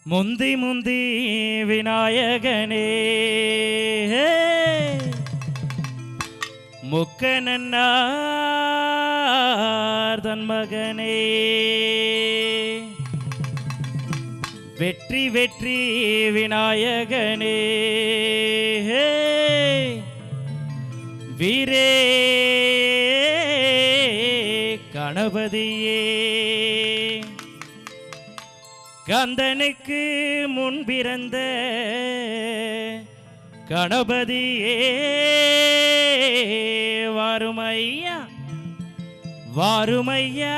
முந்தி முந்தி விநாயகனே முக்கனன்னார் தன் மகனே வெற்றி வெற்றி விநாயகனே வீரே கணபதியே கந்தனுக்கு முன் பிறந்த கணபதியே வாருமையா வாருமையா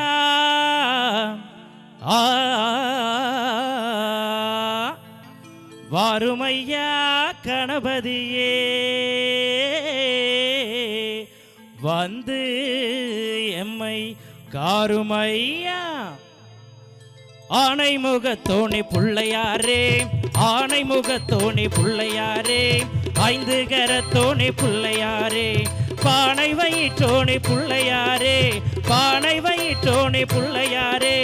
வாருமையா கணபதியே வந்து எம்மை காருமையா ஆனை முகத்தோணி புள்ளையாரே ஆனை முகத்தோணி புள்ளையாரே ஐந்து கரத்தோணி புள்ளையாரே பானை வயிற்றோணி புள்ளையாரே பானை வயிற்றோணி புள்ளையாரே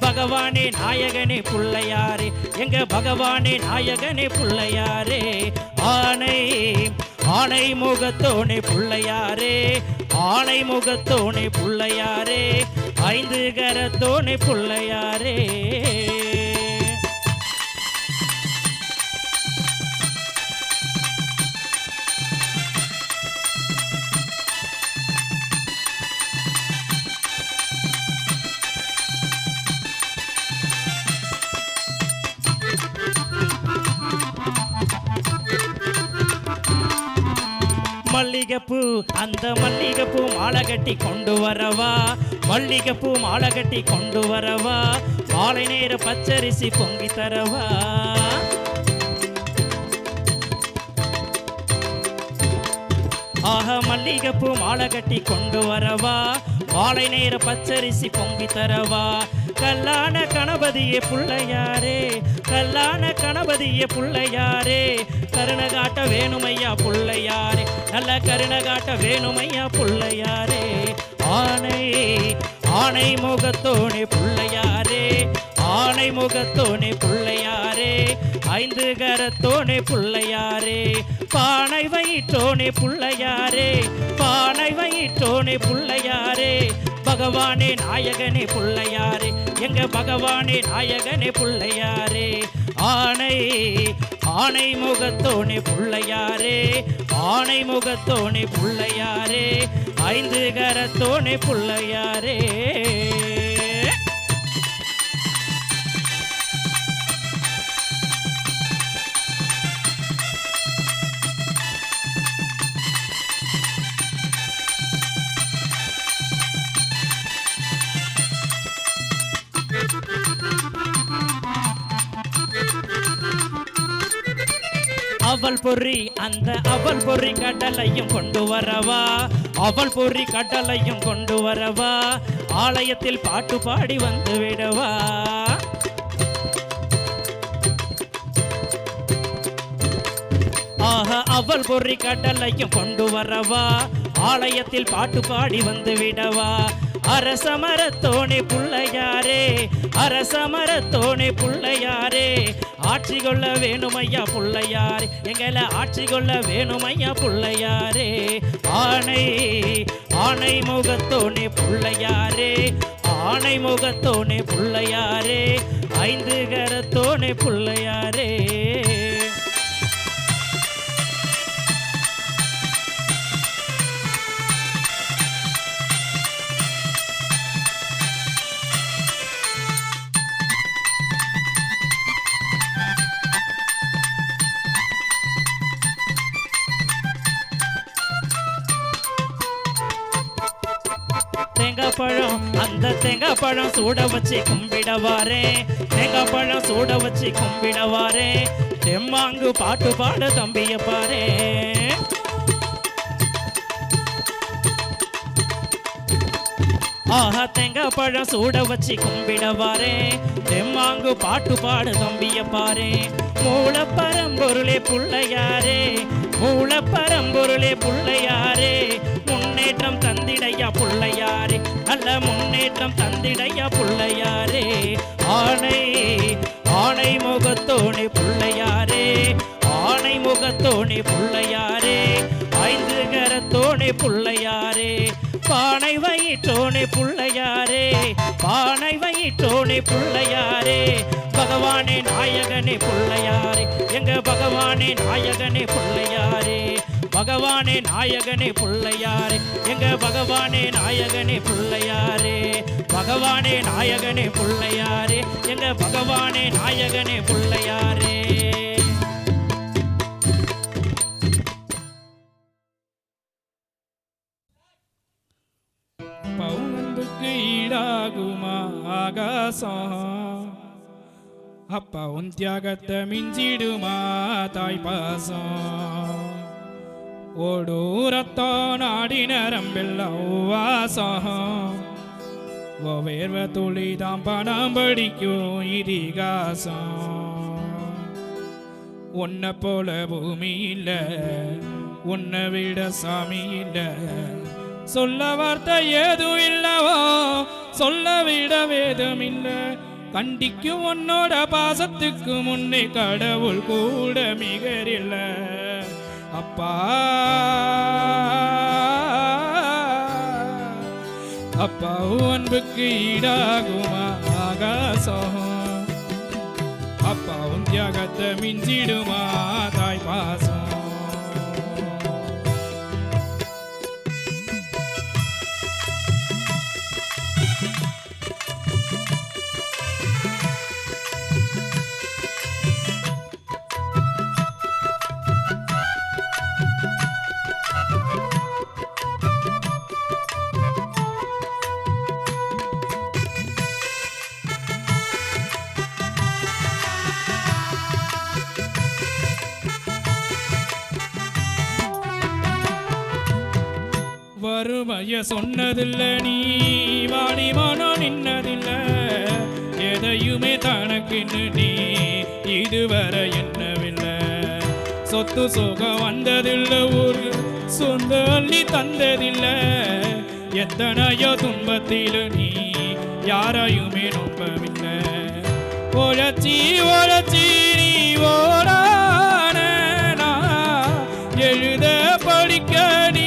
பகவானே நாயகனே புள்ளையாரே எங்க பகவானே நாயகனே புள்ளையாரே ஆனை ஆனை முகத்தோணி புள்ளையாரே ஆனை முகத்தோணி புள்ளையாரே ஐந்து கரத்தோணி புள்ளையாரே மல்லிகைப்பூ அந்த மல்லிகைப்பூ மாலை கட்டி கொண்டு வரவா மல்லிகைப்பூ மாலை கட்டி கொண்டு வரவா மாலை நேர பச்சரிசி பொங்கி தரவா ஆஹா மல்லிகைப்பூ மாலை கட்டி கொண்டு வரவா மாலை நேர பச்சரிசி பொங்கி தரவா கல்லான கணபதியே புள்ளையாரே கல்லான கணபதியே புள்ளையாரே கருணகாட்ட வேணுமையா புள்ளையாரே நல்ல கருணகாட்ட வேணுமையா புள்ளையாரே ஆனை ஆனை முகத்தோணி புள்ளையாரே ஆனை முகத்தோணி புள்ளையாரே ஐந்து கரத்தோணி புள்ளையாரே பானை வயிற்றோணி புள்ளையாரே பானை வயிற்றோணி புள்ளையாரே பகவானே நாயகனே புள்ளையாரே எங்க பகவானே நாயகனே புள்ளையாரே ஆனை ஆனை முகத்தோணி புள்ளையாரே ஆனை முகத்தோணி புள்ளையாரே ஐந்து கரத்தோணி புள்ளையாரே அவள் பொறி அந்த அவள் பொறி கடலையும் கொண்டு வரவா அவள் பொறி கடலையும் கொண்டு வரவா ஆலயத்தில் பாட்டு பாடி வந்து விடவா ஆஹா அவள் பொறி கடலையும் கொண்டு வரவா ஆலயத்தில் பாட்டு பாடி வந்து விடவா அரசமரத்தோணி புள்ளையாரே அரசமரத்தோணி புள்ளையாரே ஆட்சி கொள்ள வேணுமையா புள்ளையாரே எங்களை ஆட்சி கொள்ள வேணுமையா புள்ளையாரே ஆனை ஆனை முகத்தோணி புள்ளையாரே ஆனை முகத்தோணி புள்ளையாரே ஐந்து கரத்தோணி புள்ளையாரே தேங்காய் பழம் அந்த தேங்காய் பழம் சூட வச்சு கும்பிடவாரே தேங்காய் பழம் சூட வச்சு கும்பிடவாரே தெம்மாங்கு பாட்டு பாட தம்பிய பாரே ஆஹா தேங்காய் பழம் சூட வச்சு கும்பிடவாரே தெம்மாங்கு பாட்டு பாடு தம்பிய பாரே மூல பரம்பொருளே புள்ளையாரே மூல பரம்பொருளே புள்ளையாரே முன்னேற்றம் தந்திடையா புள்ளையாரே நல்ல முன்னேற்றம் தந்திடையா புள்ளையாரே ஆணை ஆணை ஆனை முகத்தோனே புள்ளையாரே ஆனை முகத்தோனே புள்ளையாரே ஐந்து கரத்தோனே புள்ளையாரே பானை வயிற்றோனே புள்ளையாரே பானை வயிற்றோனே புள்ளையாரே பகவானே நாயகனே புள்ளையாரே எங்க பகவானே நாயகனே புள்ளையாரே பகவானே நாயகனே புள்ளையாரே எங்க பகவானே நாயகனே புள்ளையாரே பகவானே நாயகனே புள்ளையாரே எங்க பகவானே நாயகனே புள்ளையாரே பவுனுக்கு ஈடாகுமா ஆகாசம் அப்பா உன் தியாகத்தை மிஞ்சிடுமா தாய் பாசம் ஓடூரத்தோ நாடி நரம்பெல்லாம் வாசம் வேர்வ துளிதான் பணம் படிக்கும் இதிகாசம் உன்னை போல பூமி இல்லை உன்னை விட சாமி இல்லை சொல்ல வார்த்தை ஏதும் இல்லவோ சொல்ல விட வேதம் இல்லை கண்டிக்கும் உன்னோட பாசத்துக்கு முன்னே கடவுள் கூட மிகரில்ல அப்பா அப்பா அன்புக்கு ஈடாகுமா ஆகாசம் அப்பா உன் தியாகத்தை மிஞ்சிடுமா தாய் பாசம் வறுமைய சொன்னதில்ல நீ வாடி மனம் நின்னதில்ல எதையுமே தனக்குன்னு நீ இதுவரை என்னவில்லை சொத்து சுகம் வந்ததில்லை ஒரு சொந்த அள்ளி தந்ததில்லை எத்தனையோ துன்பத்தில் நீ யாரையுமே நம்பவில்லை உழைச்சி உழைச்சி நீ ஓடான எழுத படிக்க நீ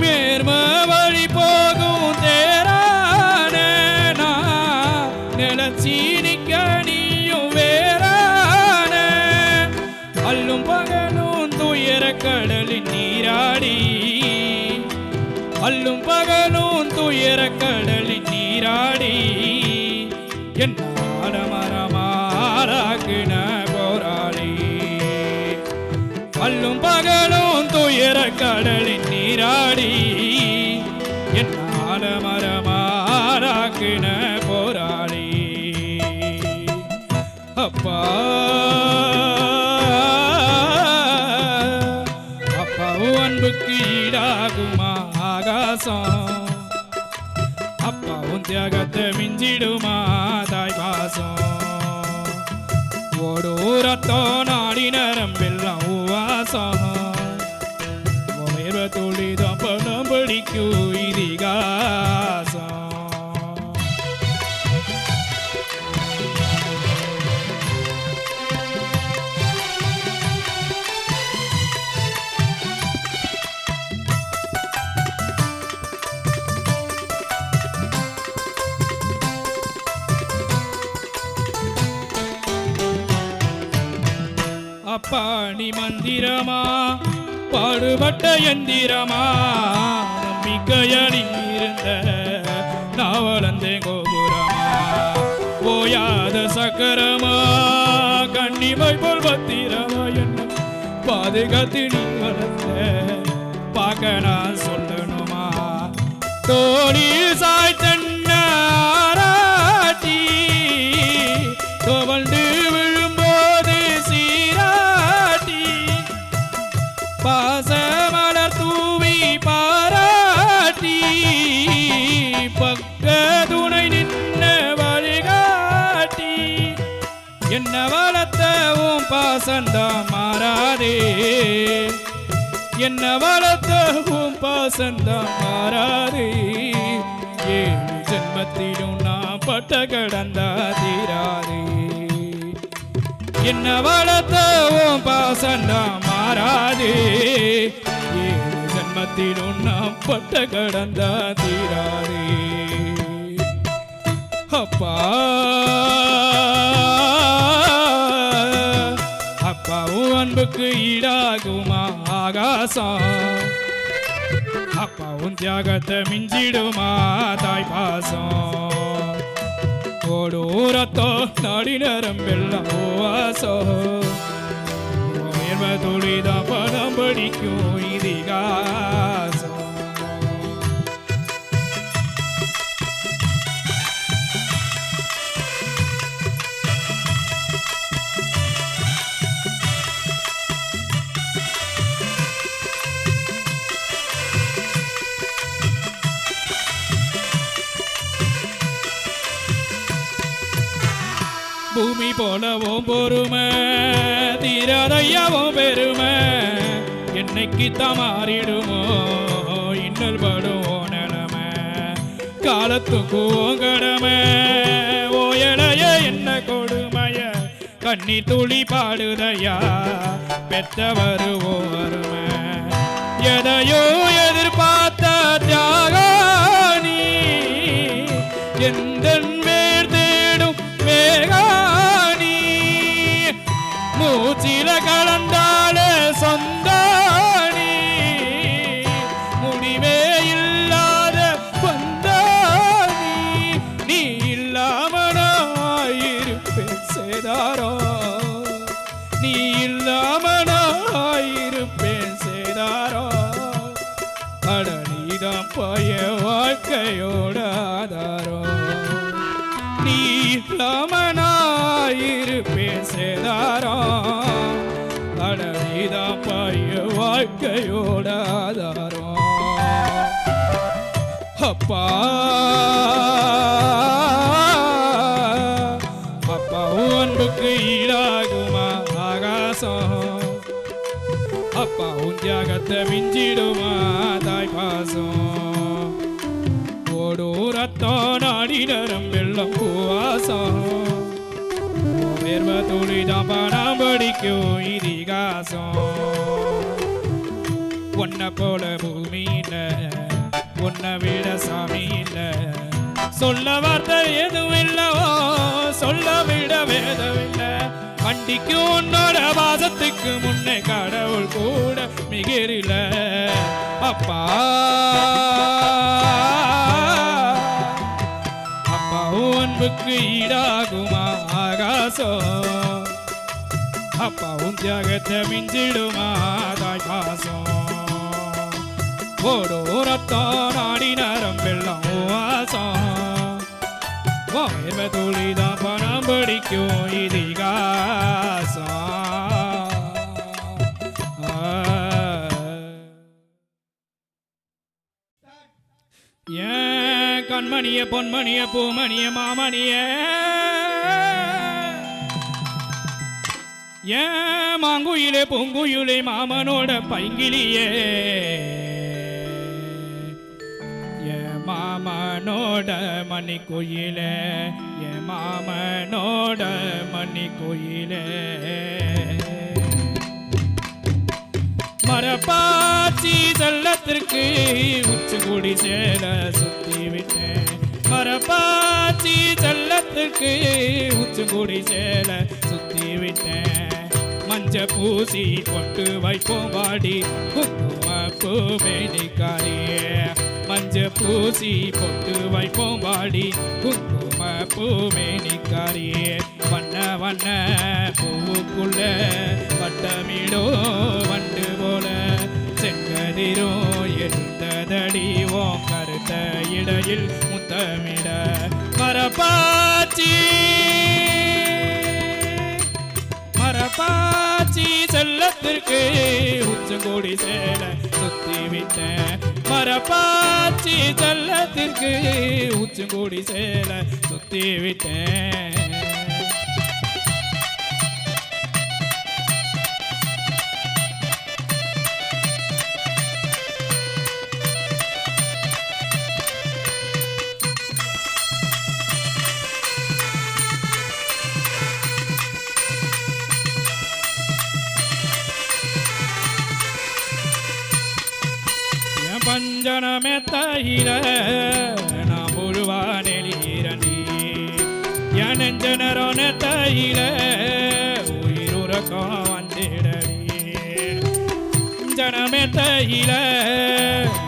மேர்ம வழி போகும் தேரான நிலச்சி நிக்க நீயும் வேறான அல்லும் பகலும் துயர கடலின் நீராடி அல்லும் பகலும் துயர கடலின் நீராடி என்ன மரமாறாக்குன போராளி அல்லும் பகலும் துயர கடலின் நீராடி என்னால மரமாறாக்குன போராளி அப்பா அப்பா அன்புக்கு ஈடாகுமா ஆகாசம் அப்பா உன் தியாகத்தை மிஞ்சிடுமா தாய் பாசம் ஓடூரத்தோ நாடி நரம்பெல்லாம் வாசம் துளிதான் பணம் படிக்கும் இதிகாசம் அப்பா நீ மந்திரமா பாடுபட்ட எந்திரமா நம்பிக்கையணி இருந்த நாவலந்தே கோபுரமா ஓயாத சக்கரமா கண்ணிமை போல் பத்திரமா என்ன பாதுகாத்து நீ வளர்த்த பார்க்க நான் சொல்லணுமா தோழி சாய்த்தன்ன ஆராட்டி தோவண்டு விழும்போது சீராட்டி பாசமலர் தூவி பாராட்டி பக்க துணை நின்ன வழிகாட்டி என்ன வளர்த்தவும் பாசந்தான் மாறாதே என்ன வளர்த்தவும் பாசந்தான் மாறாதே ஏழு ஜென்மத்திலும் நான் பட்ட கடந்தா தீராது. என்ன வளர்த்தவும் பாசந்தா மாறாது. ஏழு ஜன்மத்திலும் நாம் பட்ட கடந்தா தீராது. அப்பா அப்பாவும் அன்புக்கு ஈடாகுமா ஆகாசம். அப்பாவும் தியாகத்தை மிஞ்சிடுமா தாய் பாசம். ஓடூரத்தோ நாடி நரம்பெல்லாம் வாசம். துளிதான் பணம் படிக்கும் இதிகாசம். பூமி போலவும் பொறுமை தீராதையாவும் பெருமை. என்னைக்கு தமாறிடுமோ இன்னல் படுவோம் நிலமை. காலத்துக்கும் கடமை ஓயலைய என்ன கொடுமைய. கண்ணி துளி பாடுதையா பெற்றவருவோ அருமை. எதையோ எதிர்பார்த்த தியாகி எந்த வேர் தேடும் வேகானி. மூச்சில கலந்தாலே சொந்தானி. முடிவே இல்லாத பந்தானி. நீ இல்லாமனாயிருப்பேன் சேதாரோ. நீ இல்லாமனாயிருப்பேன் சேதாரோ. அடனிதான் பய வாழ்க்கையோட ஆதாரோ. நீ இல்லாமனாயிருப்பேன் சேதாரோ. அடனிதான் பய வாழ்க்கையோட ஆதாரோ. அப்பா அப்பாவும் அன்புக்கு ஈடாகுமா ஆகாசம். அப்பாவும் தியாகத்தை மிஞ்சிடுமா தாய் பாசம். ஓடூரத்தோ நாடி நரம்பெல்லாம் பூவாசம். வேர்வ துளிதான் பணம் படிக்கும் இதிகாசம். ஒன்ன போல பூமியில உன்னை விட சாமி இல்ல. சொல்ல வார்த்தை எதுவும் இல்லவோ சொல்ல விட வேதமில்ல. வண்டிக்கு உன்னோட வாசத்துக்கு முன்னே கடவுள் கூட மிகிரில. அப்பா அப்பாவும் அன்புக்கு ஈடாகுமா ஆகாசம். அப்பாவும் தியாகத்தை மிஞ்சிடுமா தாய் பாசம். ஓடோரத்தோ நாடி நரம்பெல்லாம் வாசம். வேர்வ துளிதான் பணம் படிக்கும் இதிகாசம். ஏன் கண்மணிய பொன்மணிய பூமணிய மாமணிய. ஏன் மாங்குயிலே பூங்குயிலே மாமனோட பைங்கிலியே. என் மாமனோட மணி கோயிலே. என் மாமனோட மணி கோயிலே. மரப்பாச்சி செல்லத்திற்கு உச்சிக்குடி சேல சுத்தி விட்டேன். மரப்பாச்சி செல்லத்திற்கு உச்சிக்குடி சேல சுத்தி விட்டேன். மஞ்ச பூசி கொண்டு வைப்போம் வாடி குங்கும பூமேனிக்காரியே. மஞ்ச பூசி பொட்டு வைப்போம் வாடி குங்கும பூமேனிக்காரியே. வண்ண வண்ண பூவுக்குள்ள வட்டமிடோ வண்டு போல. செங்கதிரோ எடுத்ததடிவோ கருத்த இடையில் முத்தமிட. மரப்பாச்சி மரப்பாச்சி செல்லத்திற்கு உச்சங்கோடி சேல சுத்தி விட்டேன். மரப்பாச்சி செல்லத்திற்கு உச்சங்கோடி சேல சுத்தி விட்டேன். ஜனமெத்தையில நான் முழுவானெளிரண்டி என் நெஞ்சனரோனத்தையில உயிருறக்கம் வந்திடடி ஜனமெத்தையில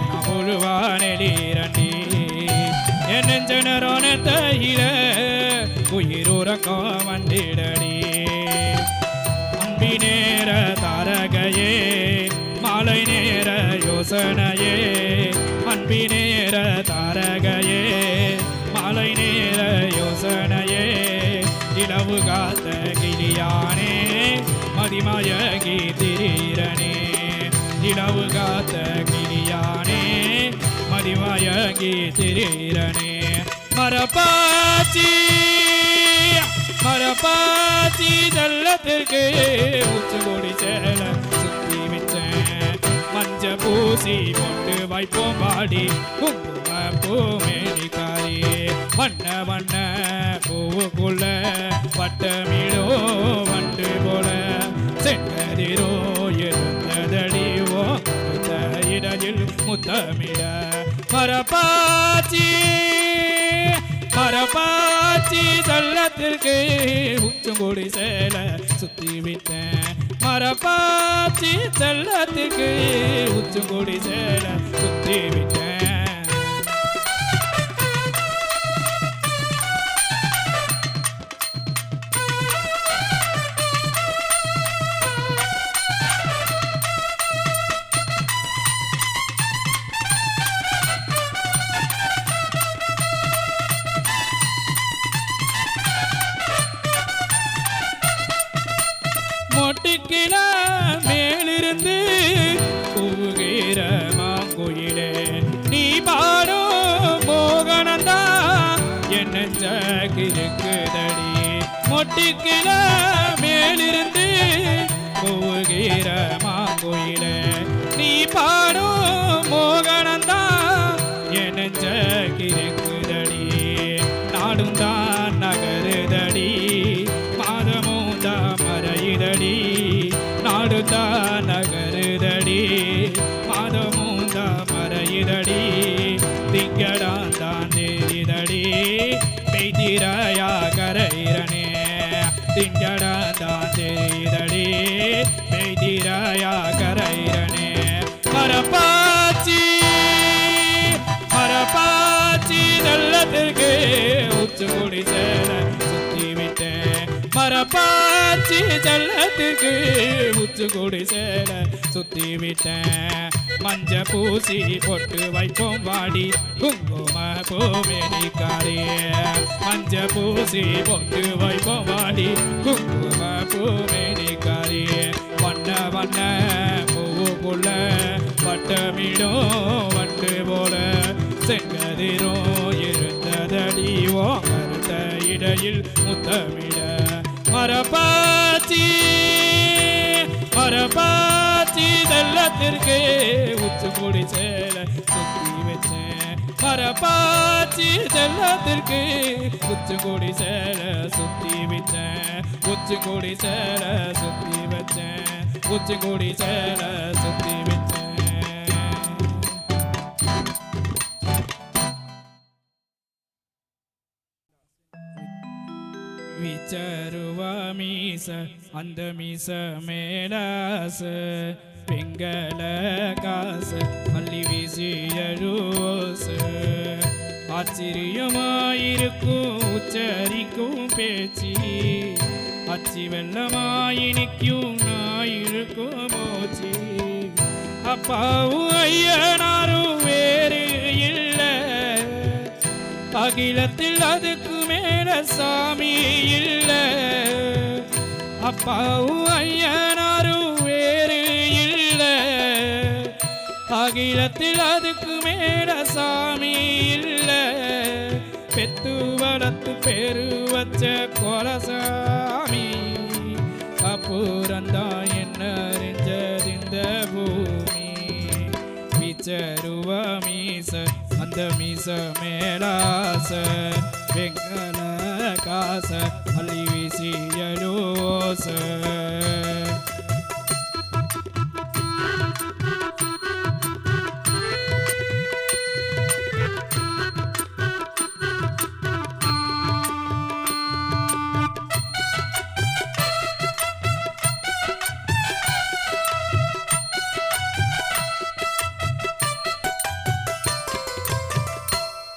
நான் முழுவானெளிரண்டி என் நெஞ்சனரோனத்தையில உயிருறக்கம் வந்திடடி அன்பி நேர தாரகையே மாலை நேர யோசனையே அன்பி நேர தாரகையே மாலை நேர யோசனையே இளவு காத்த கிளியானே மதிமயகி திரீரனே இளவு காத்த கிளியானே மதிமயகி திரீரனே மரப்பாச்சி மரப்பாச்சி செல்லத்திற்கு உச்சகோடி சேல சுத்தி வச்சேன் மஞ்ச பூசி போட்டு வைப்போம் பாடி குங்கும பூமேனிக்காரி வண்ண வண்ண பூவுக்குள்ள வட்டமிடோ வண்டு போல செங்கதிரோ எழுந்ததடிவோ இடையில் முத்தமிட மரப்பாச்சி மரப்பாச்சி செல்லத்திற்கு உச்சங்கொடி சேல சுத்தி விட்டேன் மரப்பாச்சி செல்லத்திற்கு உச்சங்கொடி சேல சுத்தி விட்டேன் மொட்டுக்கில மேலிருந்து கூவுகிற மாங்குயிலே நீ பாடும் மோகனந்தா என்ன இருக்குதடி மொட்டுக்கில மேலிருந்து கூவுகிற மாங்குயிலே நீ பாடும் மோகனந்தா என்ன இருக்குதடி நாடும் தான் நகருதடி மாதமும் தான் மறையுதடி நாடுதா நகருதடி மாதமும் தான் மறையுதடி திங்கடான் தான் தெரிதடி பெய்திராயா கரையிறனே திங்கடான் தான் தெரிதடி பெய்திராயா கரையிறனே மரப்பாச்சி மரப்பாச்சி நல்லத்திற்கு உச்சகுடி சேல சுத்தி விட்டேன் மரப்பாச்சி செல்லத்திற்கு உச்சகுடி சேல சுத்தி விட்டேன் மஞ்ச பூசி பொட்டு வைப்போம் வாடி குங்கும பூமேனிக்காரி மஞ்ச பூசி பொட்டு வைப்போம் வாடி குங்கும பூமேனிக்காரி வண்ண வண்ண பூவுக்குள்ள வட்டமிடும் வண்டு போல செங்கதிரோ இருந்ததடிவோ கருத்த இடையில் முத்தமிட மரப்பாச்சி மரப்பாச்சி செல்லத்திற்கு உச்சமுடி சேல சுத்தி வச்சேன் மரப்பாச்சி செல்லத்திற்கு உச்சமுடி சேல சுத்தி வச்சேன் உச்சமுடி சேல சுத்தி வச்சேன் உச்சமுடி சேல சுத்தி வச்சேன் விச்சருவ மீச அந்த மீச மேலாச பெங்கல காச அள்ளி வீசி எழுவோச ஆச்சரியமாயிருக்கும் உச்சரிக்கும் பேச்சு அச்சி வெள்ளமாயினிக்கும் நாயிருக்கும் மோச்சி அப்பாவும் ஐயனாரும் வேறு இல்லை அகிலத்தில் அதுக்கு மேல சாமி இல்லை அப்பாவும் ஐயனாரும் வேறு இல்லை அகிலத்தில் அதுக்கு மேல சாமி இல்லை பெத்து வளர்த்து பேரு வச்ச கொலசாமி அப்புறந்தா என்ன அறிஞ்சதிந்த பூமி விச்சருவ மீச அந்த மீச மேலாச வெங்கல காச அள்ளி வீசியலோச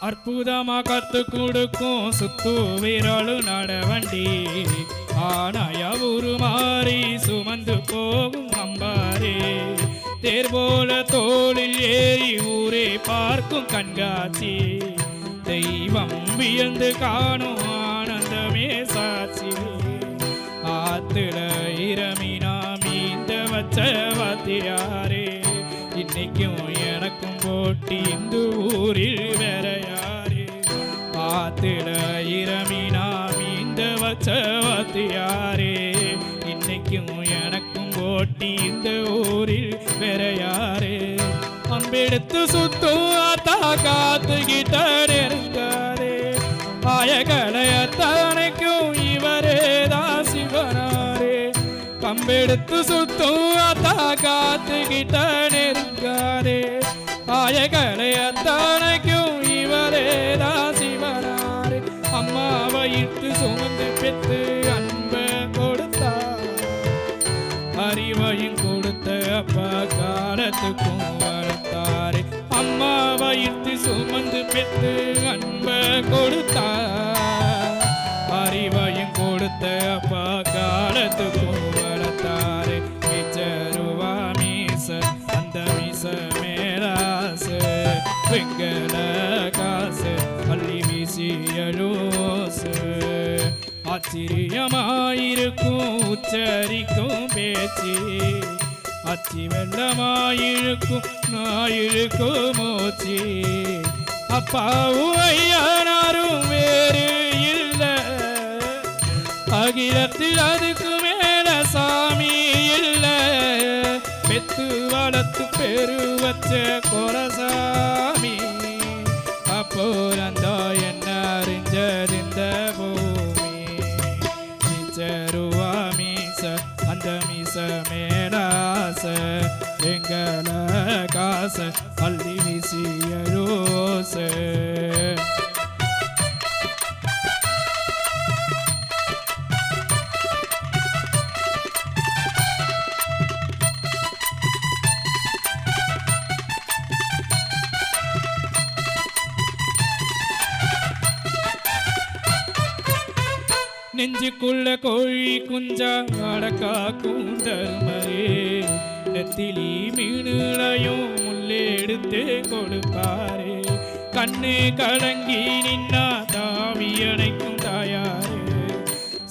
அற்புதமா கத்து கொடுக்கும் சுத்து விரலு நடவண்டி ஆனாயா உருமாறி சுமந்து போகும் அம்பாரே தேர் போல தோளில் ஏறி ஊரே பார்க்கும் கண்காட்சி தெய்வம் வியந்து காணும் ஆனந்தமே சாட்சி ஆத்துல இரமினா மீந்த வச்ச வாத்தியாரே இன்னைக்கும் எனக்கும் போட்டி இந்த ஊரில் வேற யாரு ஆத்துல இரமினா மீந்த வச்ச வாத்தியாரே இன்னைக்கும் எனக்கும் போட்டி இந்த ஊரில் வேற யாரு அம்பெடுத்து சுத்தும் ஆத்தா காத்துக்கிட்ட நெருங்காரே ஆயகளையத்தனைக்கும் இவரே தான் சிவனாரே கம்பெடுத்து சுத்தும் ஆத்தா காத்துக்கிட்ட நெருங்காரே ஆயகளையத்தனைக்கும் இவரே தான் சிவனாரே அம்மாவை இட்டு சுமந்து பெற்று அன்பை கொடுத்தார் அறிவையும் கொடுத்த அப்பா காலத்துக்கும் வளர்த்தாரு அம்மாவை இட்டு சுமந்து பெற்று அன்பை கொடுத்தார் அறிவையும் கொடுத்த அப்பா காலத்துக்கும் வளர்த்தாரு மிச்சருவா மீச அந்த மீச மேலாச வெங்கல காசு அள்ளி வீசியலோசு ஆச்சரியமாயிருக்கும் உச்சரிக்கும் பேச்சு அச்சி வெள்ளமாயிருக்கும் நாயிருக்கும் மூச்சு அப்பாவும் ஐயனாரும் வேறு இல்லை அகிலத்தில் அதுக்கு மேல சாமி இல்லை பெத்து வளர்த்து பெரு வச்ச கொரசாமி அப்போ அந்த என்ன அறிஞ்சதிந்த பூமி மிச்சருவா மீச அந்த மீச மேலாச எங்கள காச அள்ளி வீசிய ரோச நெஞ்சுக்குள்ள கோழி குஞ்சா அடக்கா கூந்தர்மரே நெத்திலி மீனுளையும் முள்ளெடுத்து கொடுப்பாரே கண்ணு கலங்கி நின்னா தாவி அணைக்கும் தாயாரே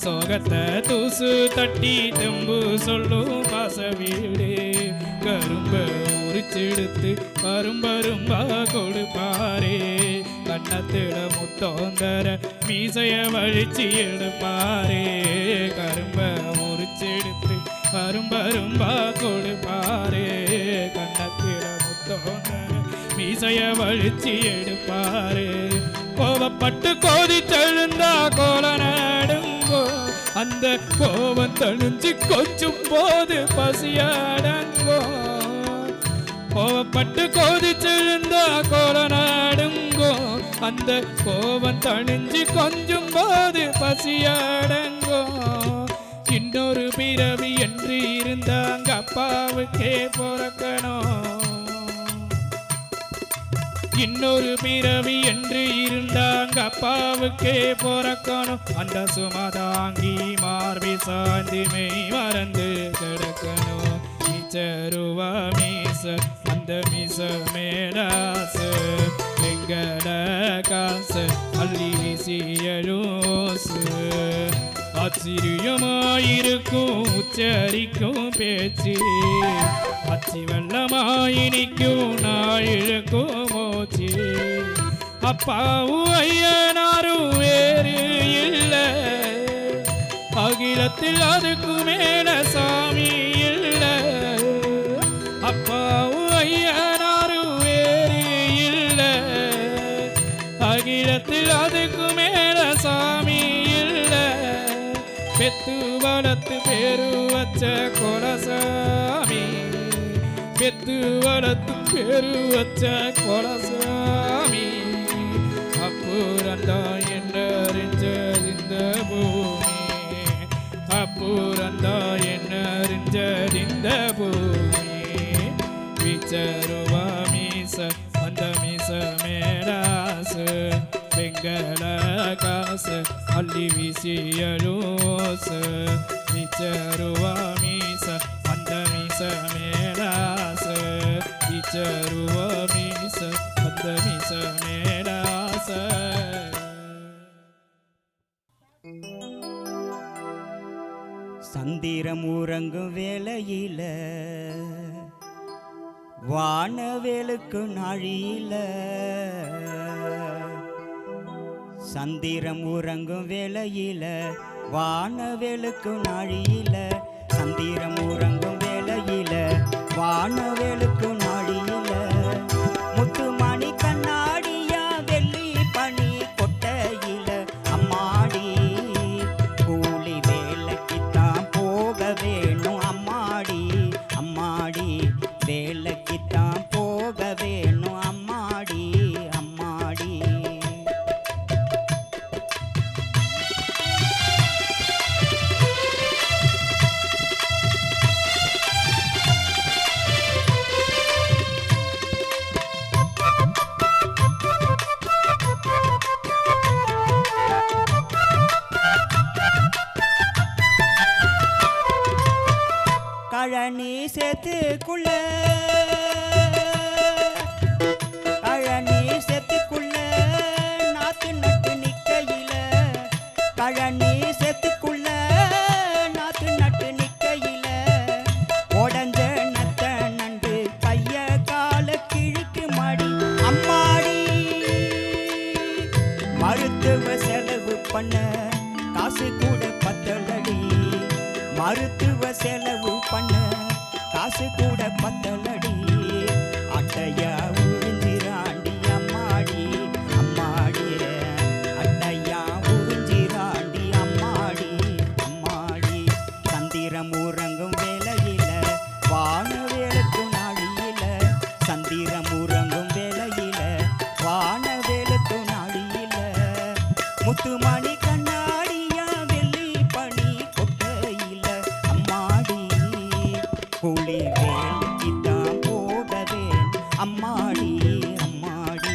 சோகத்தை தூசு தட்டி தெம்பு சொல்லும் பாச வீடு கரும்ப உரிச்செடுத்து கரும்பரும்பா கொடுப்பாரே கண்ணத்திட முத்தோந்தர மீசைய வழிச்சு எடுப்பாரே கரும்ப முறிச்செடுத்து கரும்பரும்பா கொடுப்பாரே கண்ணத்திட முத்தோந்தர மீசைய வழிச்சு எடுப்பாரே கோவப்பட்டு கோதிச்செழுந்தா கோல நடுங்கோ அந்த கோவம் தணிஞ்சு கொஞ்சம் போது பசியடங்கோ கோவப்பட்டு கோதிச்செழுந்தா கோல நடுங்கோ அந்த கோவம் தணிஞ்சு கொஞ்சம் போது பசியடங்கோ இன்னொரு பிறவி என்று இருந்தாங்க அப்பாவுக்கே பிறக்கணும் இன்னொரு பிறவி என்று இருந்தாங்க அப்பாவுக்கே பிறக்கணும் அந்த சுமதாங்கி மார்பி சாந்தி மெய் மறந்து கிடக்கணும் மிச்சருவா மீச அந்த மீச மேலாச எங்கட காச அள்ளி வீசியலோசு ஆச்சரியமாயிருக்கும் உச்சரிக்கும் பேச்சு அச்சி வெள்ளமாயினிக்கும் நாயிழுக்கும் மூச்சு அப்பாவும் ஐயனாரும் வேறு இல்லை அகிலத்தில் அதுக்கு மேல சாமி இல்லை அப்பாவும் ஐயனாரும் வேறு இல்லை அகிலத்தில் அதுக்கு மேல சாமி இல்லை பெத்து வளர்த்து பேரு வச்ச கொலசாமி பெத்து வளர்த்து பேரு வச்ச கொலசாமி அப்புறந்தா என்னறிஞ்சதிந்த பூமி அப்புறந்தா என்னறிஞ்சதிந்த பூமி விச்சருவா மீச அந்த மீச மேலாசு வெங்கல காசு அள்ளி வீசியலூச விச்சருவா மீச அந்த மீச மேலாச விச்சருவா மீச அந்த மீச மேலாச. சந்திரம் உறங்கும் வேளையில வானவேலுக்கு நாழியில சந்திரம் உறங்கும் வேளையில வானவேலுக்கு நாழியில சந்திரம் உறங்கும் வேளையில வானவேலுக்கு நாழியில முத்துமணி கண்ணாடியா வெள்ளி பனி கொட்டையில அம்மாடி கூலி வேலைக்குத்தான் போக வேணும் அம்மாடி அம்மாடி வேலைக்குத்தான் போக வேணும் அம்மாடி அம்மாடி. கழனி சேத்துக்குள்ள கழனி சேத்துக்குள்ள நாத்து நட்டு நிக்கையில கழனி சேத்துக்குள்ள நாத்து நட்டு நிக்கையில உடஞ்ச நத்த நண்டு கைய கால கிழிக்கு மாடி அம்மாடி மருத்துவ செலவு பண்ண காசு கூட பத்தலடி மருத்துவ செலவு பண்ண காசு கூட பத்தலடி அட்டையா உறிஞ்சிராண்டி அம்மாடி அம்மாடி அட்டையா உறிஞ்சிராண்டி அம்மாடி அம்மாடி. சந்திரம் உறங்கும் வேளையில வானவேலுக்கு நாழியில சந்திரம் உறங்கும் வேளையில வானவேலுக்கு நாழியில முத்துமணி கண்ணாடியா வெள்ளி பனி கொட்டையில அம்மாடி கூலி வேலைக்குத்தான் போகவே அம்மாடி அம்மாடி.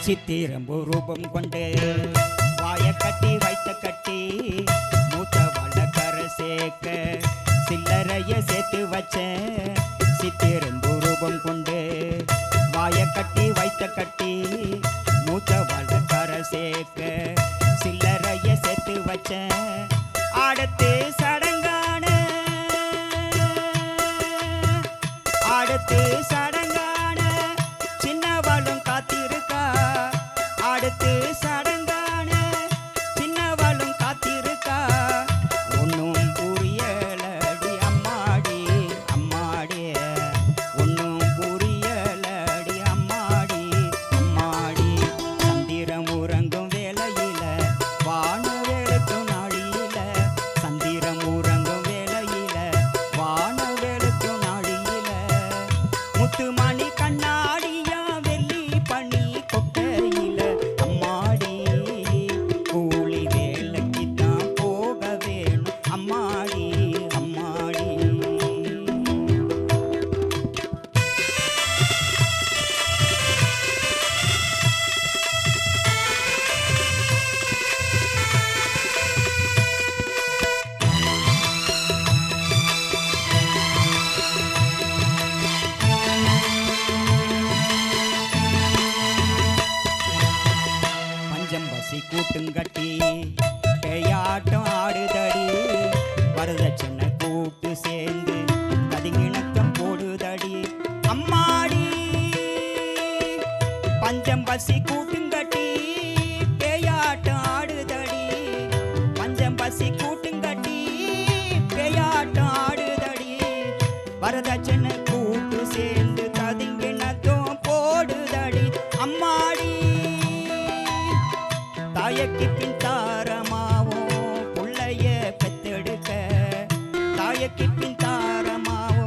சித்திரம்பு ரூபம் கொண்டு வாய கட்டி வைத்த கட்டி மூத்த வழக்கர சேர்க்க சில்லறைய சேர்த்து வச்ச சித்திரம்பு ரூபம் கொண்டு வாய கட்டி வைத்த கட்டி மூத்த வழக்கர சேர்க்க சில்லறைய சேர்த்து வச்ச அடுத்து சடங்கான அடுத்து சடங்கான சின்னவளும் காத்திருக்கா அடுத்து சடங்கான சின்னவளும் காத்திருக்கா ஒன்னும் புரியலடி அம்மாடி அம்மாடி ஒன்னும் புரியலடி அம்மாடி அம்மாடி. சந்திரம் உறங்கும் வேளையில வானவேலுக்கு நாழியில சந்திரம் உறங்கும் வேளையில வானவேலுக்கு நாழியில முத்துமணி கண்ணாடியா வெள்ளி பனி கொட்டையில அம்மாடி கூலி வேலைக்குத்தான் போக வேணும் அம்மாடி அம்மாடி. பஞ்சம் பசி கூட்டுங்கட்டி பேயாட்டம் ஆடுதடி வரதட்சணை கூட்டு சேர்ந்து கதிங்கிணக்கம் போடுதடி அம்மாடி. பஞ்சம் பசி கூட்டுங்கட்டி பேயாட்டம் ஆடுதடி பஞ்சம் பசி கூட்டுங்கட்டி பேயாட்டம் ஆடுதடி வரதட்சணை கூட்டு சேர்ந்து கதிங்கிணக்கம் போடுதடி அம்மாடி. தாயக்கு பின் தாரமாவும் புள்ளைய பெத்தெடுக்க தாயக்கு பின் தாரமாவும்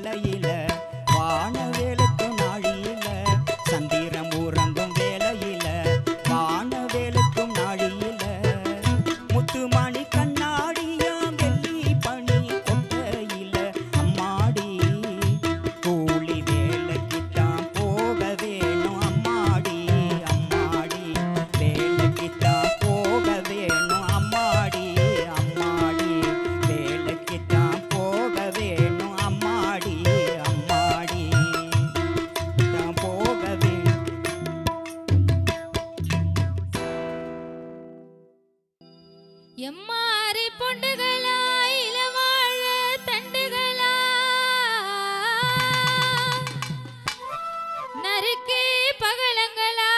வேலையில வானவேலுக்கும் நாழியில சந்திரம் உறங்கும் வேலையில வானவேலுக்கும் நாழியில முத்துமணி கண்ணாடியாம் வெள்ளி பனி கொட்டையில அம்மாடி கூலி வேலைக்குத்தான் போக வேணும் அம்மாடி அம்மாடி வேலைக்குத்தான் போக வேணும் அம்மாடி அம்மாடி வேலைக்குத்தான் போக வேணும் அம்மாடி அம்மாடி தான் போக வேணும். எம்மாரி பொண்டுகளா இளவாழ தண்டுகளா நறுக்கே பகலங்களா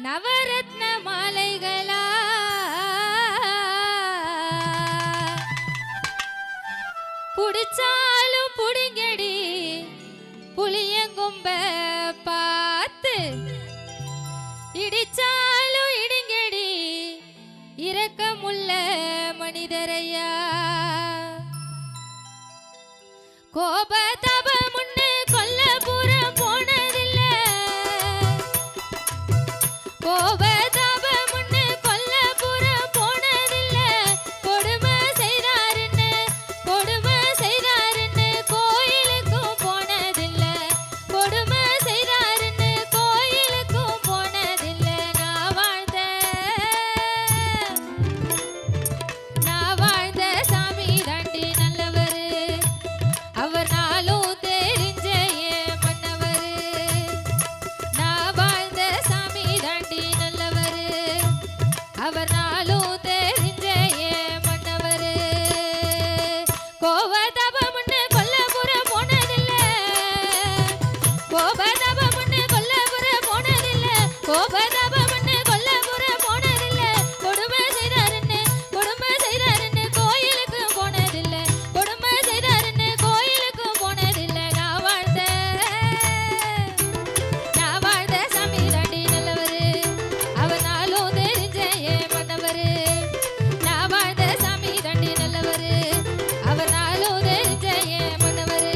நவரத்ன மாலைகளா புடிச்சாலும் புடிங்கடி புளியங்கொம்ப பார்த்து இடிச்சாலும் இடிங்கடி இரக்கமுள்ள மனிதரையா கோபதப முன்னு கொல்லபுரம் போனதில்ல கோபதப முன்னு கொல்லபுரம் போனதில்ல கொடுமை செய்தாருன்னு கோயிலுக்கும் போனதில்ல கொடுமை செய்தாருன்னு கோயிலுக்கும் போனதில்ல நான் வாழ்ந்த சாமி தாண்டி நல்லவரு அவர் நாளும் தெரிஞ்ச ஏன் மன்னவரு நான் வாழ்ந்த சாமி தாண்டி நல்லவரு அவர் நாளும் தெரிஞ்ச ஏன் மன்னவரு கோவதபமுன்னு கொல்லபுரம் போனதில்ல கோபதபமுன்னு கொல்லபுரம் போனதில்ல கோபதபமுன்னு கொல்லபுரம் போனதில்ல கொடுமை செய்தாருன்னு கோயிலுக்கு போனதில்ல கொடுமை செய்தாருன்னு கோயிலுக்கு போனதில்ல நான் வாழ்ந்த சாமி தாண்டி நல்லவரு அவர் நாளும் தெரிஞ்ச ஏன் மன்னவரு நான் வாழ்ந்த சாமி தாண்டி நல்லவரு அவர் நாளும் தெரிஞ்ச ஏன் மன்னவரு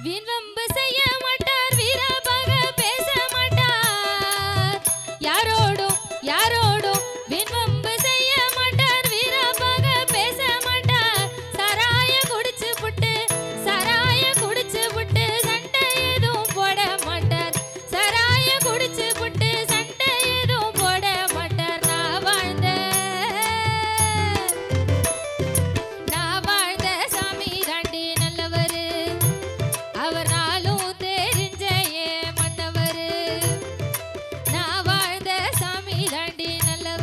வீண்வம்பு செய்ய மாட்டார் வீரபாக பேச மாட்டார் யாரோடும் வீண்வம்பு செய்ய மாட்டார் வீரபாக பேச மாட்டார் சராய குடிச்சு புட்டு சண்டை எதுவும் போட மாட்டார் சராய குடிச்சு புட்டு சண்டை எதுவும் போட மாட்டார் நான் வாழ்ந்த சாமி தாண்டி நல்லவரு அவர் நாளும் தெரிஞ்ச ஏன் மன்னவரு நான் வாழ்ந்த சாமி தாண்டி நல்லவரு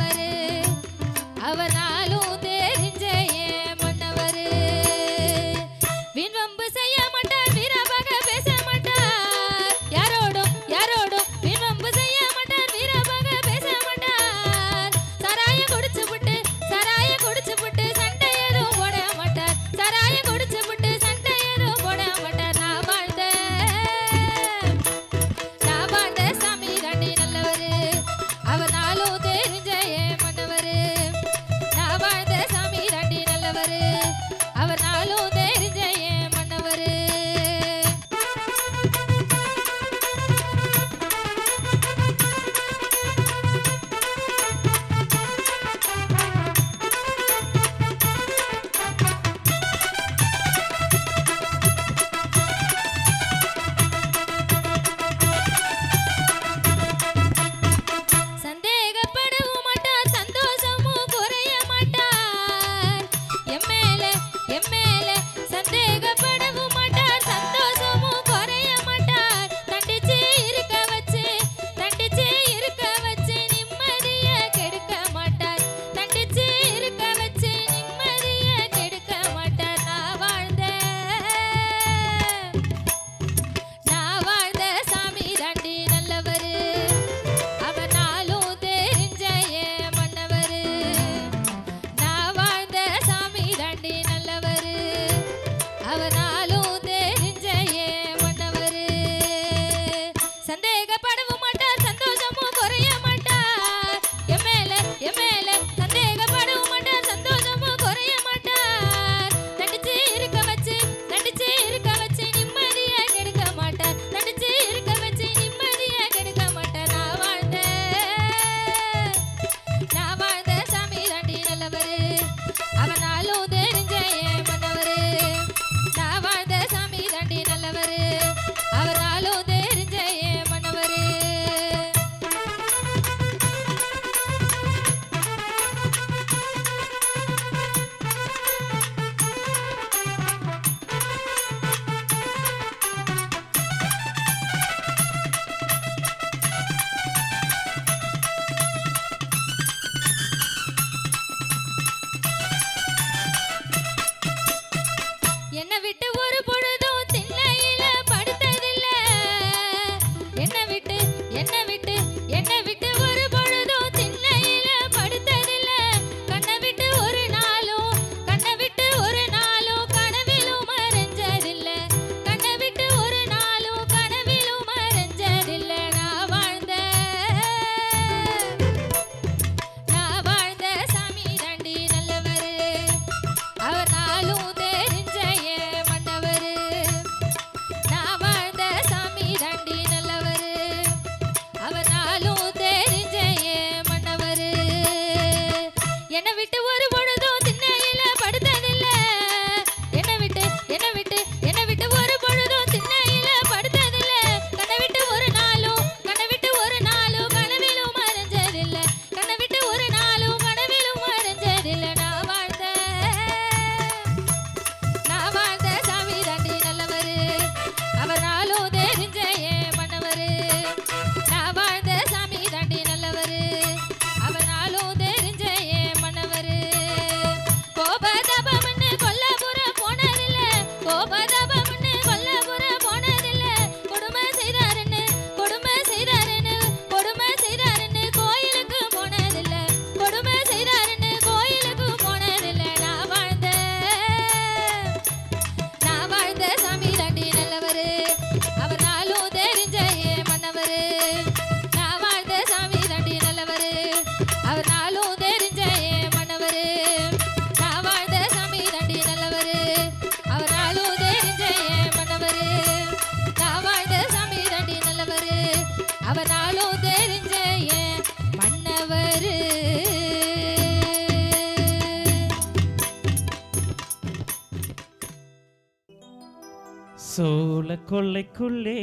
சோல கொள்ளைக்குள்ளே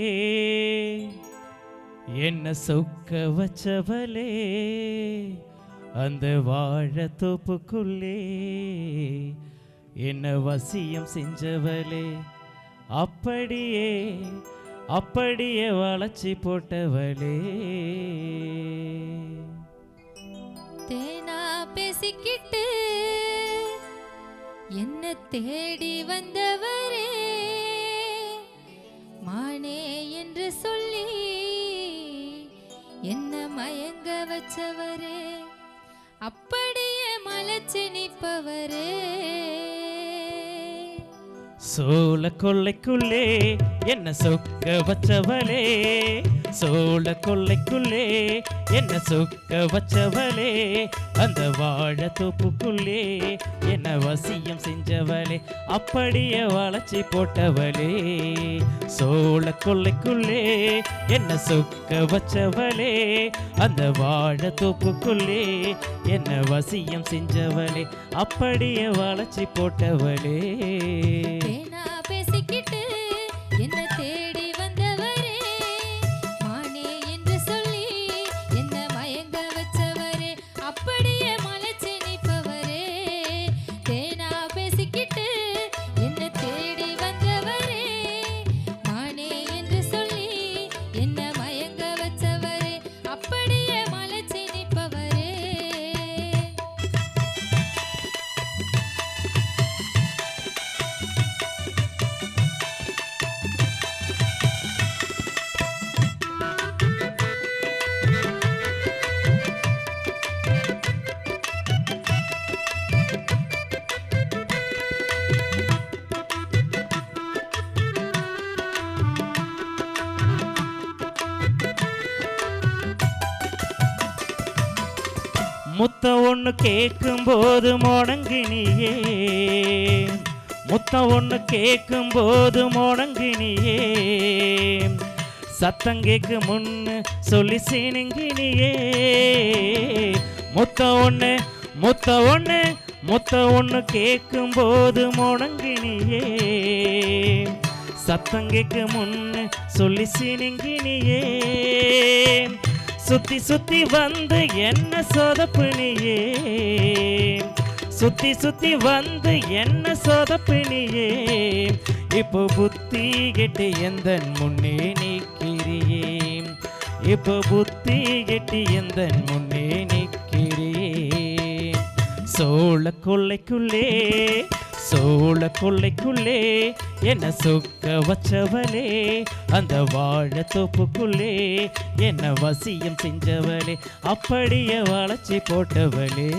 என்ன சொக்க வச்சவளே, அந்த வாழ தோப்புக்குள்ளே என்ன வசியம் செஞ்சவளே, அப்படியே அப்படியே வளைச்சி போட்டவளே. தேனா பேசிக்கிட்டு என்ன தேடி வந்தவரே, மானே என்று சொல்லி என்ன மயங்க வச்சவரே, அப்படியே மலைச்சு நிற்பவரே. சோல கொள்ளைக்குள்ளே என்ன சொக்க வச்சவளே, சோல கொள்ளைக்குள்ளே என்ன சொக்க வச்சவளே, அந்த வாழ தோப்புக்குள்ளே என்ன வசியம் செஞ்சவளே, அப்படியே வளைச்சி போட்டவளே. சோல கொள்ளைக்குள்ளே என்ன சொக்க வச்சவளே, அந்த வாழ தோப்புக்குள்ளே என்ன வசியம் செஞ்சவளே, அப்படியே வளைச்சி போட்டவளே. தேனா பேசிக்கிட்டு என்ன தேடி வந்தவரே, மானே என்று சொல்லி என்ன மயங்க வச்சவரே, அப்படியே மலைச்சு நிற்பவரே. தேனா பேசிக்கிட்டு என்ன தேடி வந்தவரே, மானே என்று சொல்லி என்ன மயங்க வச்சவரே, அப்படியே மலைச்சு நிற்பவரே. முத்தம் ஒன்று கேட்கும்போது முடங்கினியே, முத்தம் ஒன்று கேட்கும்போது முடங்கினியே, சத்தம் கேட்கு முன்னு சொல்லி சீனுங்கினியே. முத்தம் ஒன்று முத்தம் ஒன்று முத்தம் ஒன்று கேட்கும்போது முடங்கினியே, சத்தம் கேட்கு முன்னு சொல்லி சீனுங்கினியே. சுத்தி சுத்தி வந்து என்ன சொதப்பினியே, சுத்தி சுத்தி வந்து என்ன சொதப்பினியே, இப்போ புத்தி கெட்டு எந்த முன்னே நிற்கிறியே, இப்போ புத்தி கெட்டு எந்த முன்னே நிற்கிறியே. சோழ கொள்ளைக்குள்ளே சோழ கொள்ளைக்குள்ளே என்ன சொக்க வச்சவளே, அந்த வாழ தோப்புக்குள்ளே என்ன வசியம் செஞ்சவளே, அப்படியே வளைச்சி போட்டவளே.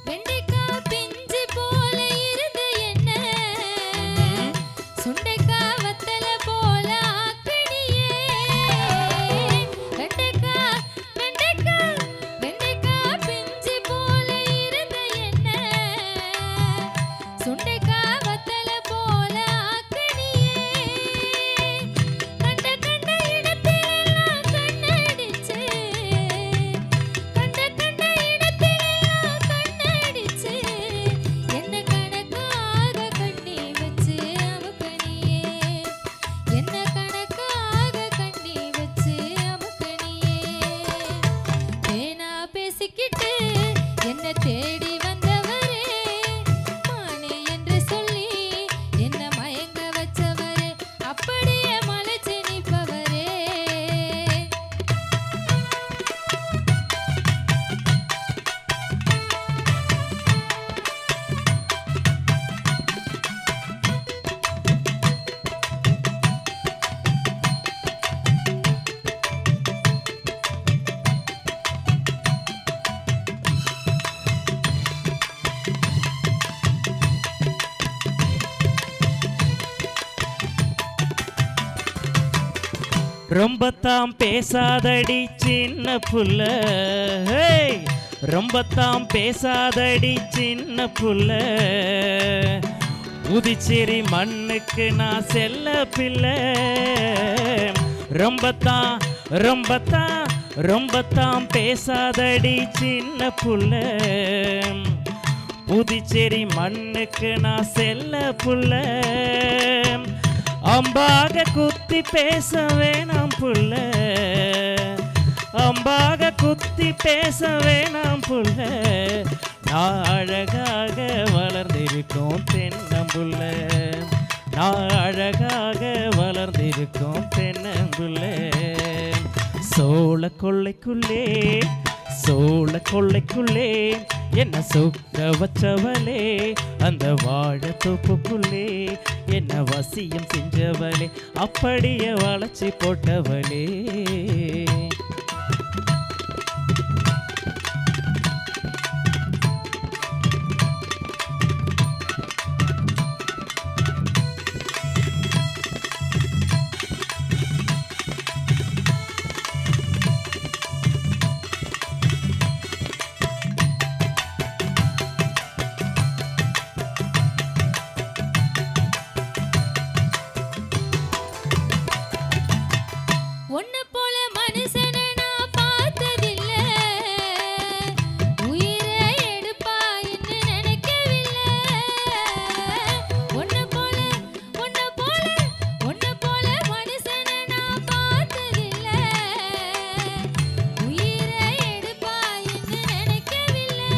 வெண்டைக்கா ரொம்பத்தாம் பேசாதடி சின்ன புள்ள, ரொம்பத்தாம் பேசாதடி சின்ன புள்ள, புதுச்சேரி மண்ணுக்கு நான் செல்ல பிள்ளை. ரொம்பத்தான் ரொம்பத்தான் ரொம்பத்தாம் பேசாதடி சின்ன புள்ள, புதுச்சேரி மண்ணுக்கு நான் செல்ல புள்ள. அம்பாக குத்தி பேச வேணாம் புள்ள, அம்பாக குத்தி பேச வேணாம் புள்ள. நான் அழகாக வளர்ந்திருக்கும் தென்னம்புள்ள, நான் அழகாக வளர்ந்திருக்கும் தென்னம்புள்ள. சோழ கொள்ளைக்குள்ளே சோழ கொள்ளைக்குள்ளே என்ன சொக்க வச்சவளே, அந்த வாழ தோப்புக்குள்ளே என்ன வசியம் செஞ்சவளே, அப்படியே வளைச்சி போட்டவளே. உன்னை போல மனுஷனை நான் பார்த்ததில்ல, உயிரை எடுப்பாயின்னு நினைக்கவில்லை. உன்னை போல உன்னை போல உன்னை போல மனுஷனை நான் பார்த்ததில்ல, உயிரை எடுப்பாயின்னு நினைக்கவில்லை.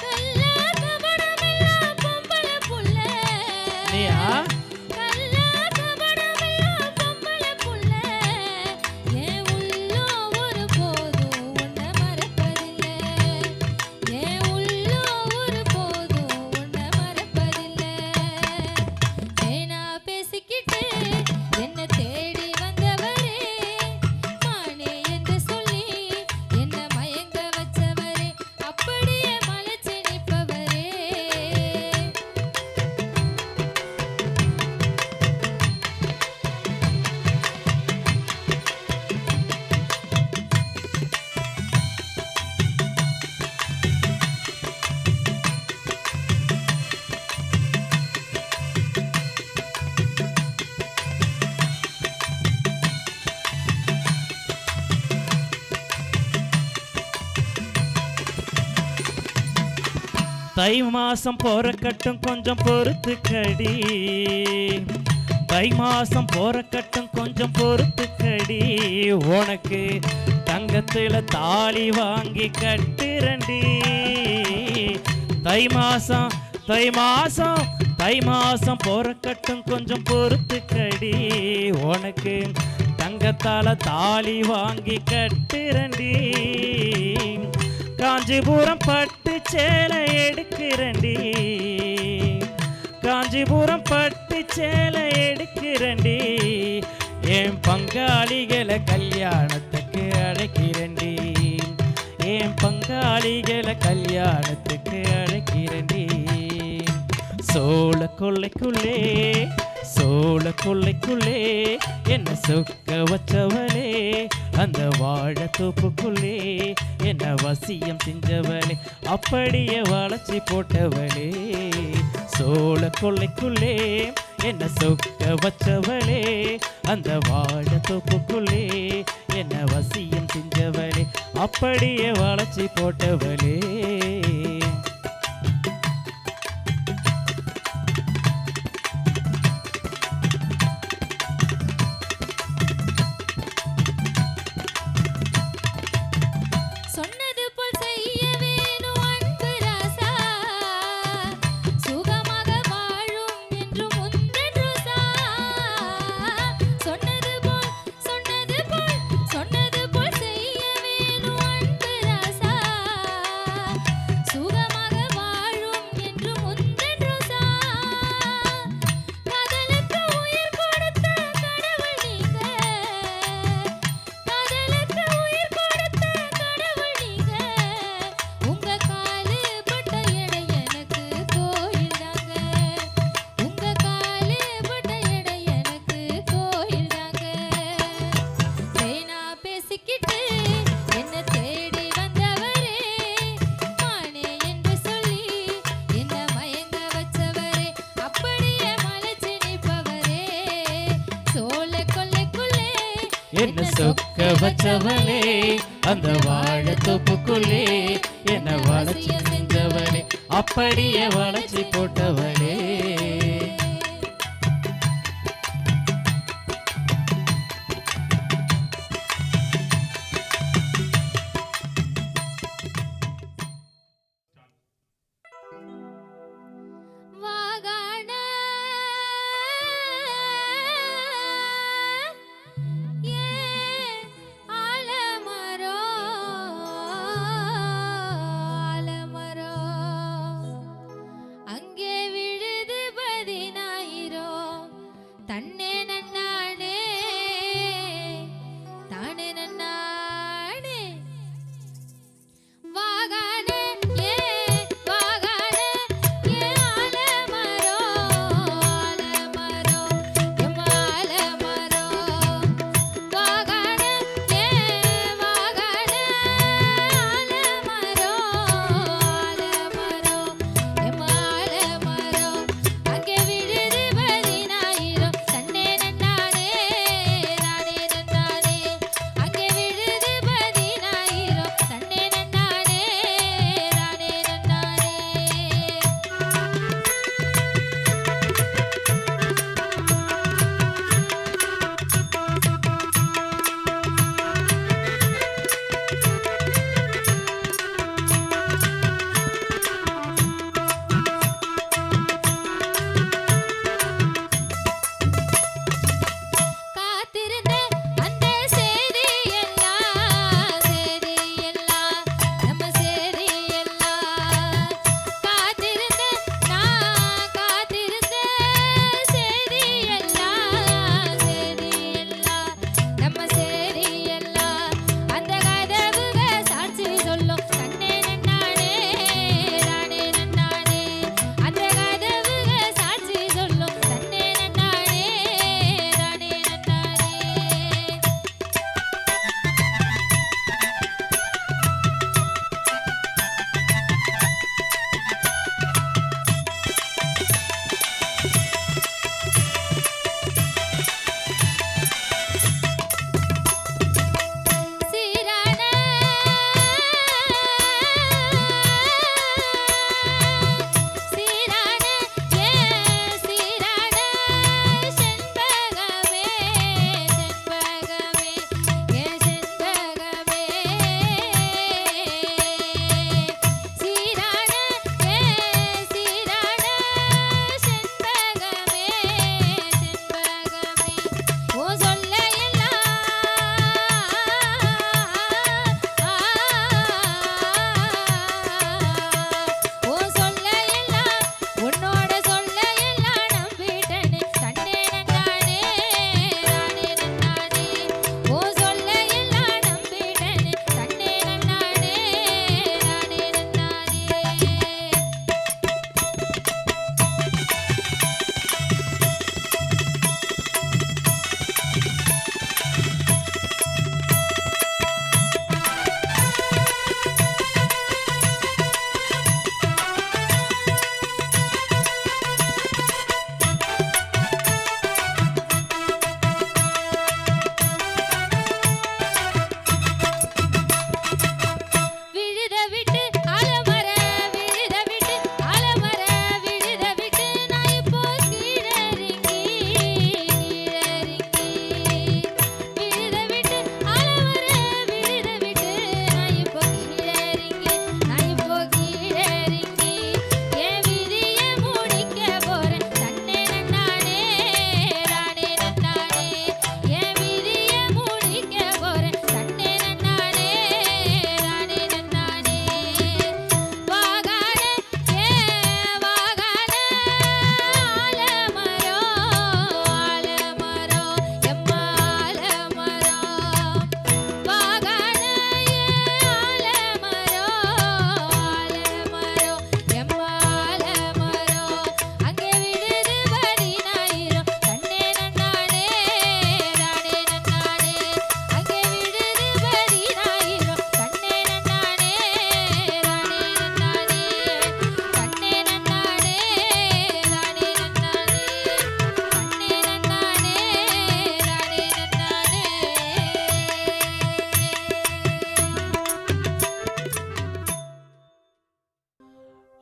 கள்ள கபடமெல்லாம் பொம்பளை புள்ள, நீயா தை மாசம் போறக்கட்டும் கொஞ்சம் பொறுத்துக்கடி, தை மாசம் போறக்கட்டும் கொஞ்சம் பொறுத்துக்கடி. உனக்கு தங்கத்துல தாலி வாங்கி கட்டுறண்டி. தை மாசம் தை மாசம் தை மாசம் போறக்கட்டும் கொஞ்சம் பொறுத்துக்கடி. உனக்கு தங்கத்தால தாலி வாங்கி கட்டுறண்டி. காஞ்சிபுரம் பட்டு சேலை எடுக்கிறண்டி, காஞ்சிபுரம் பட்டு சேலை எடுக்கிறண்டி. என் பங்காளிகளை கல்யாணத்துக்கு அழைக்கிறண்டி, என் பங்காளிகளை கல்யாணத்துக்கு அழைக்கிறண்டி. சோழ கொள்ளைக்குள்ளே சோழ கொள்ளைக்குள்ளே என்ன சொக்க வச்சவளே, அந்த வாழ தோப்புக்குள்ளே என்ன வசியம் செஞ்சவளே, அப்படியே வளைச்சி போட்டவளே. சோழ கொள்ளைக்குள்ளே என்ன சொக்க வச்சவளே, அந்த வாழ தோப்புக்குள்ளே என்ன வசியம் செஞ்சவளே, அப்படியே வளைச்சி போட்டவளே. சொன்னது போல் செய்ய வேணும் அன்பு ராசா, சுகமாக வாழும் என்று முந்தன் ரோசா. சொன்னது போல் சொன்னது போல் சொன்னது போல் செய்ய வேணும் அன்பு ராசா, என்ன சொக்க வச்சவளே அந்த வாழைத்தோப்புக்குள்ளே என்ன வளைச்சி செஞ்சவளே அப்படியே வளைச்சி போட்டவளே வாகான ஏ ஆலமரோ ஆலமரோ அங்கே விழுது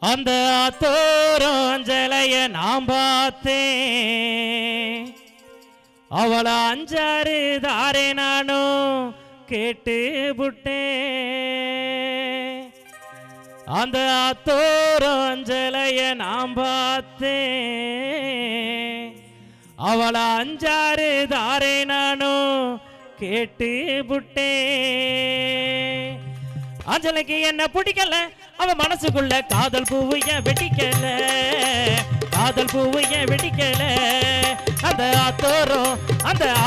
அந்த ஆத்தோரஞ்சலைய நான் பார்த்தேன் அவளை 5-6 தாரே நானும் கேட்டு புட்டேன் அந்த ஆத்தோரஞ்சலைய நான் பார்த்தேன் அவளை 5-6 தாரே நானும் கேட்டு புட்டேன் அஞ்சலைக்கு என்ன பிடிக்கல அவ மனசுக்குள்ள காதல் பூவு ஏன் வெடிக்கல காதல் பூவு ஏன் வெடிக்கல அந்த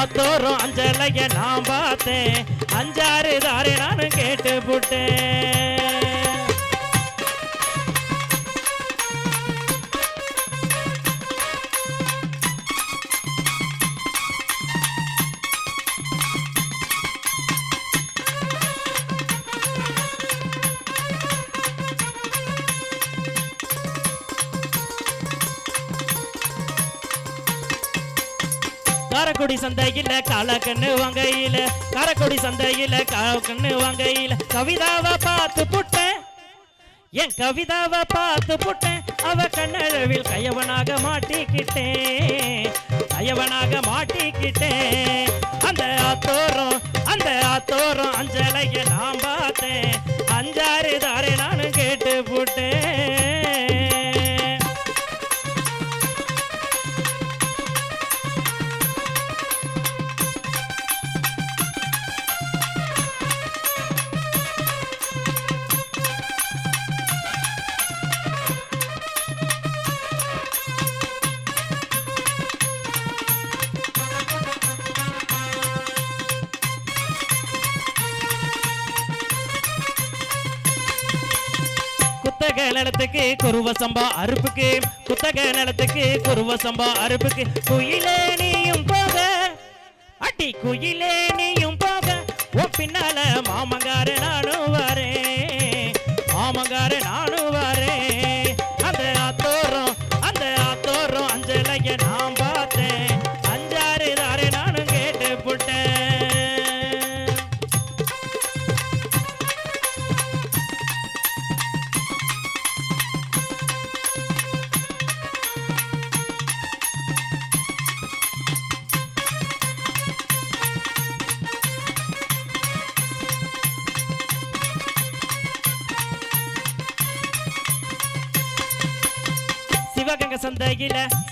ஆத்தோரம் அஞ்சலைய நான் பார்த்தேன் 5-6 தாரே நானும் கேட்டு புட்டேன் காரக்குடி சந்தையில காலக்கண்ணு வாங்கையில காரக்குடி சந்தையில காலக்கண்ணு வாங்கையில கவிதாவை பார்த்து புட்டேன் என் கவிதாவை பார்த்து புட்டேன் அவ கண்ணழவில் கையவனாக மாட்டிக்கிட்டேன் அந்த ஆத்தோரம் அஞ்சலைய நான் பார்த்தேன் 5-6 தாரே நானும் கேட்டு புட்டேன் குத்தக நிலத்துக்கு குருவ சம்பா அறுப்புக்கு குத்தக நிலத்துக்கு குருவ சம்பா அறுப்புக்கு குயிலே நீயும் போக அடி குயிலே நீயும் போக உன் பின்னால மாமங்கார நானும் வரேன் அந்த ஆத்தோரம் அஞ்சலைய நான் பார்த்தேன் 5-6 தாரே நானும் கேட்டு புட்டேன்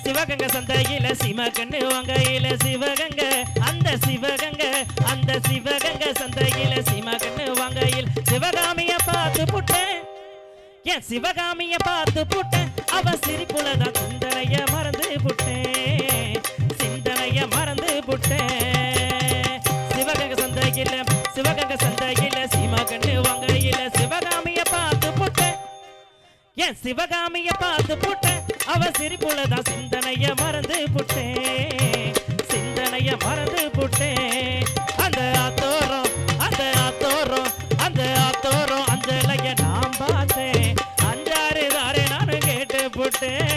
சிவகங்கை சந்தையில சீமக்கண்ணு வாங்கையில சிவகங்கை சந்தையில சீமக்கண்ணு வாங்கையில் சிவகாமிய பார்த்து புட்டேன் என் சிவகாமிய பார்த்து புட்டேன் அவ சிரிப்புலதான் சிந்தனைய மறந்து புட்டேன் சிவகங்கை சந்தையில சீமக்கண்ணு வாங்கையில சிவகாமிய பார்த்து புட்டேன் என் சிவகாமிய பார்த்து புட்டேன் அவ சிரிப்புலதான் சிந்தனைய மறந்து புட்டேன் அந்த ஆத்தோரம் அஞ்சலைய நான் பார்த்தேன் 5-6 தாரே நானும் கேட்டு புட்டேன்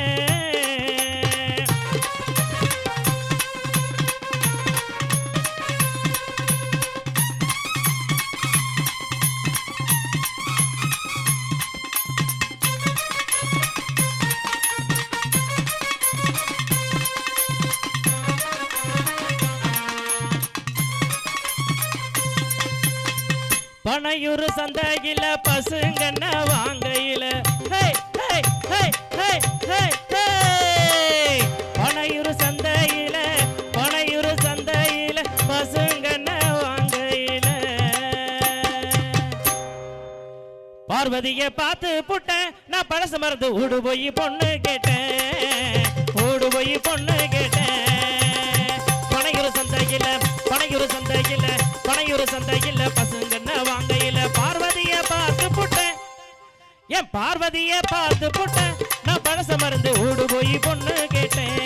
பனையூர் சந்தையில பசுங்கண்ண வாங்கையில பனையூர் சந்தையில பசுங்கண்ண வாங்கையில பார்வதிய பார்த்து புட்டேன் நான் பழச மறந்து ஓடு போய் பொண்ணு கேட்டேன் பனையூர் சந்தையில பசுங்கண்ண வாங்கையில பார்வதிய பார்த்து புட்டேன் என் பார்வதிய பார்த்து புட்டேன் நான் பழச மறந்து ஓடு போய் பொண்ணு கேட்டேன்